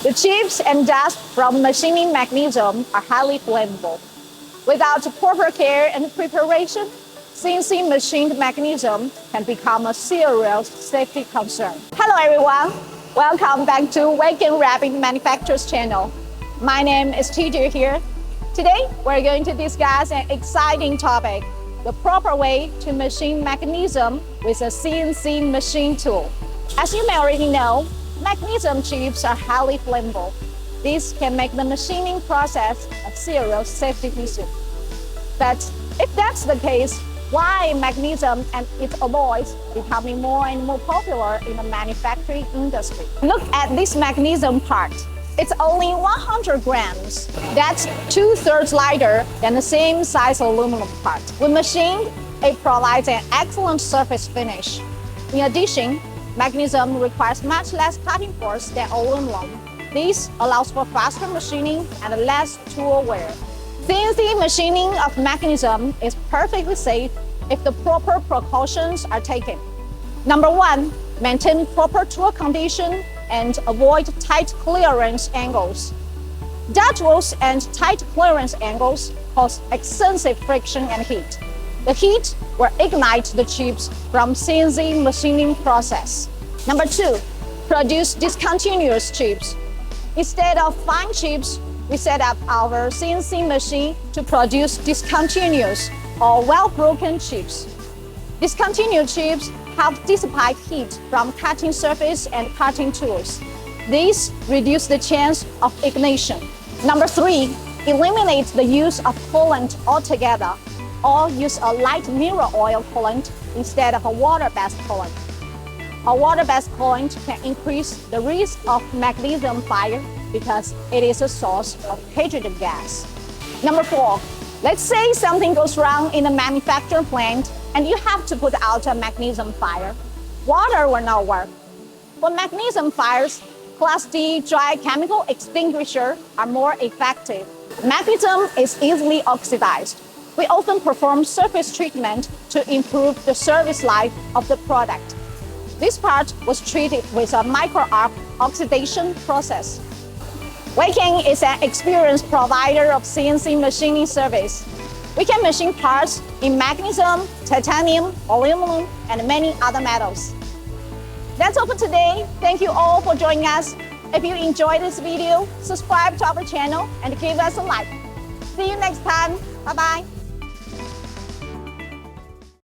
The chips and dust from machining magnesium are highly flammable. Without proper care and preparation, CNC machined magnesium can become a serious safety concern. Hello everyone, welcome back to WayKen Rapid Manufacturers channel. My name is TJ here. Today, we're going to discuss an exciting topic, the proper way to machine magnesium with a CNC machine tool. As you may already know, magnesium chips are highly flammable. This can make the machining process a serious safety issue. But if that's the case, why magnesium and its alloys becoming more and more popular in the manufacturing industry? Look at this magnesium part. It's only 100 grams. That's 2/3 lighter than the same size aluminum part. When machined, it provides an excellent surface finish. In addition, magnesium requires much less cutting force than aluminum. This allows for faster machining and less tool wear. CNC machining of magnesium is perfectly safe if the proper precautions are taken. Number one, maintain proper tool condition and avoid tight clearance angles. Dot holes and tight clearance angles cause excessive friction and heat. The heat will ignite the chips from CNC machining process. Number two, produce discontinuous chips. Instead of fine chips, we set up our CNC machine to produce discontinuous or well-broken chips. Discontinuous chips help dissipate heat from cutting surface and cutting tools. These reduce the chance of ignition. Number three, eliminate the use of coolant altogether, or use a light mineral oil coolant instead of a water-based coolant. A water-based coolant can increase the risk of magnesium fire because it is a source of hydrogen gas. Number four, let's say something goes wrong in the manufacturing plant and you have to put out a magnesium fire. Water will not work. For magnesium fires, Class D dry chemical extinguisher are more effective. Magnesium is easily oxidized. We often perform surface treatment to improve the service life of the product. This part was treated with a micro-arc oxidation process. WayKen is an experienced provider of CNC machining service. We can machine parts in magnesium, titanium, aluminum, and many other metals. That's all for today. Thank you all for joining us. If you enjoyed this video, subscribe to our channel and give us a like. See you next time. Bye-bye.